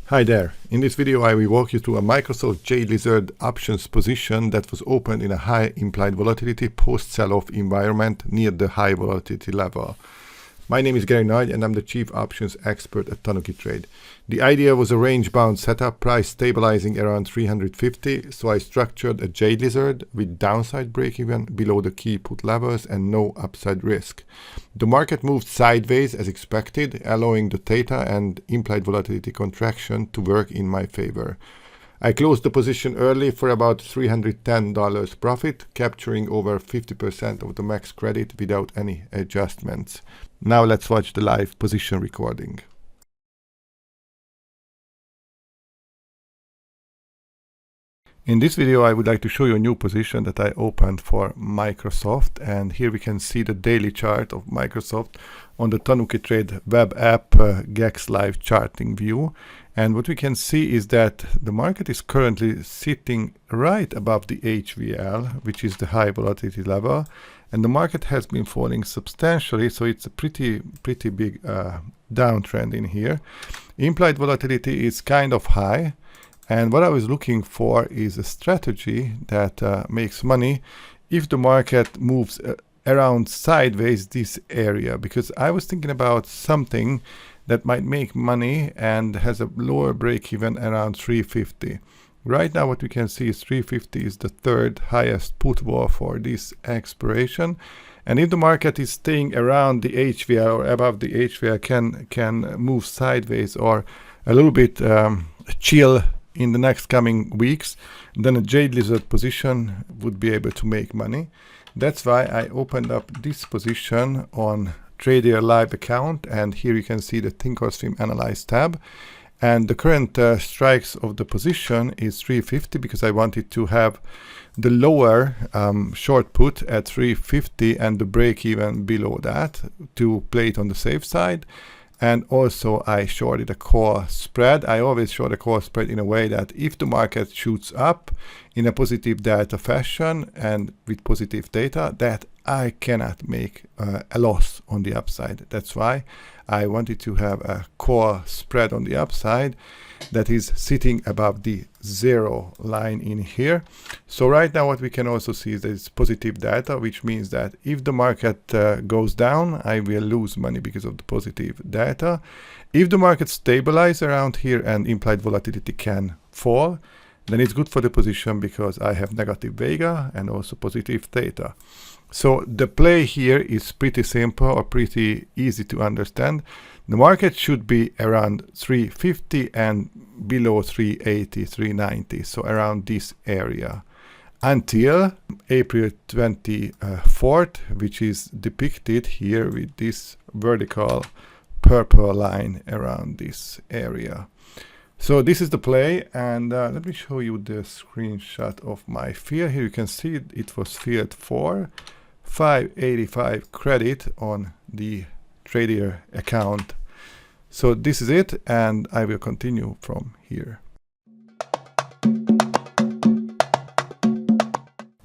Hi there. In this video I will walk you through a Microsoft Jade Lizard options position that was opened in a high implied volatility post sell-off environment near the high volatility level. My name is Gery and I'm the chief options expert at TanukiTrade. The idea was a range bound setup, price stabilizing around 350, so I structured a Jade Lizard with downside break-even below the key put levels and no upside risk. The market moved sideways as expected, allowing the theta and implied volatility contraction to work in my favor. I closed the position early for about $310 profit, capturing over 50% of the max credit without any adjustments. Now let's watch the live position recording. In this video, I would like to show you a new position that I opened for Microsoft, and here we can see the daily chart of Microsoft on the TanukiTrade web app GEX live charting view. And what we can see is that the market is currently sitting right above the HVL, which is the high volatility level, and the market has been falling substantially, so it's a pretty big downtrend in here. Implied volatility is kind of high. And what I was looking for is a strategy that makes money if the market moves around sideways this area, because I was thinking about something that might make money and has a lower break even around 350. Right now what we can see is 350 is the third highest put wall for this expiration. And if the market is staying around the HVL or above the HVL, can move sideways or a little bit chill in the next coming weeks, then a Jade Lizard position would be able to make money. That's why I opened up this position on Trader Live account, and here you can see the Thinkorswim Analyze tab. And the current strikes of the position is 350 because I wanted to have the lower short put at 350 and the break even below that to play it on the safe side. And also I shorted a core spread. I always short a core spread in a way that if the market shoots up in a positive delta fashion and with positive data, that I cannot make a loss on the upside. That's why I wanted to have a core spread on the upside that is sitting above the zero line in here. So right now what we can also see is that it's positive data, which means that if the market goes down, I will lose money because of the positive data. If the market stabilizes around here and implied volatility can fall, then it's good for the position because I have negative vega and also positive theta. So the play here is pretty simple or pretty easy to understand. The market should be around 350 and below 380, 390, so around this area until April 24th, which is depicted here with this vertical purple line around this area. So this is the play, and let me show you the screenshot of my fill. Here you can see it was filled for 585 credit on the trader account. So this is it, and I will continue from here.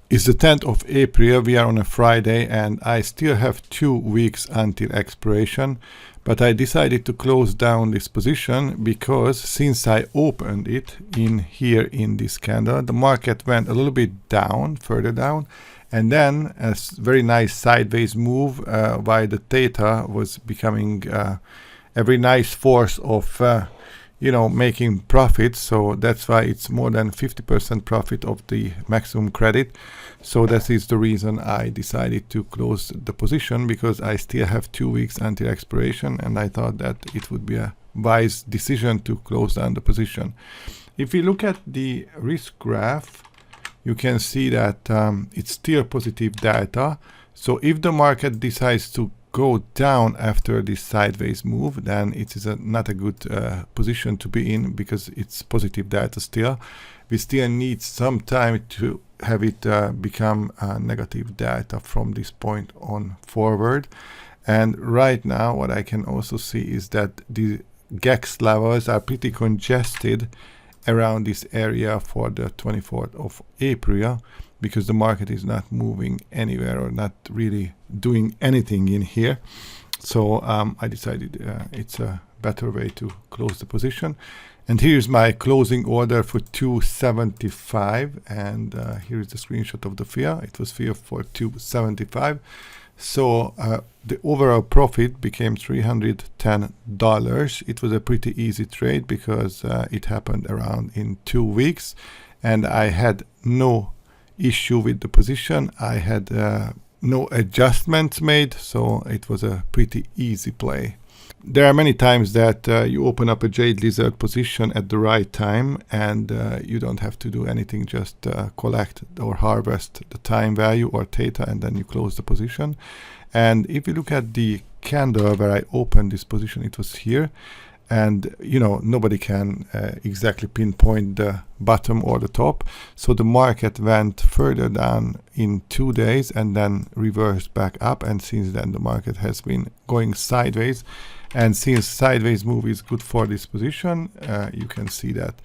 It's the 10th of April, we are on a Friday, and I still have 2 weeks until expiration, but I decided to close down this position because since I opened it in here in this candle, the market went a little bit down, further down, and then a very nice sideways move while the theta was becoming a very nice force of making profits. So that's why it's more than 50% profit of the maximum credit. So that is the reason I decided to close the position, because I still have 2 weeks until expiration, and I thought that it would be a wise decision to close down the position. If we look at the risk graph, you can see that it's still positive data. So if the market decides to go down after this sideways move, then it is not a good position to be in, because it's positive data still. We still need some time to have it become negative data from this point on forward. And right now what I can also see is that the GEX levels are pretty congested around this area for the 24th of April, because the market is not moving anywhere or not really doing anything in here. So I decided it's a better way to close the position. And here's my closing order for 275, and here is the screenshot of the FIA. It was FIA for 275. So the overall profit became $310. It was a pretty easy trade because it happened around in 2 weeks, and I had no issue with the position. I had no adjustments made, so it was a pretty easy play. There are many times that you open up a Jade Lizard position at the right time, and you don't have to do anything, just collect or harvest the time value or theta, and then you close the position. And if you look at the candle where I opened this position, it was here, and nobody can exactly pinpoint the bottom or the top, so the market went further down in 2 days and then reversed back up, and since then the market has been going sideways. And since sideways move is good for this position, you can see that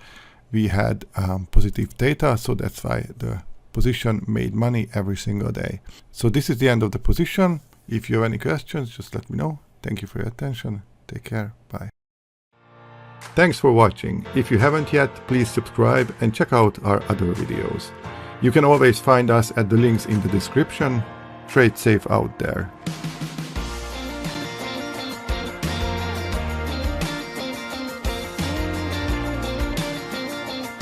we had positive theta, so that's why the position made money every single day. So this is the end of the position. If you have any questions, just let me know. Thank you for your attention. Take care. Bye. Thanks for watching. If you haven't yet, please subscribe and check out our other videos. You can always find us at the links in the description. Trade safe out there.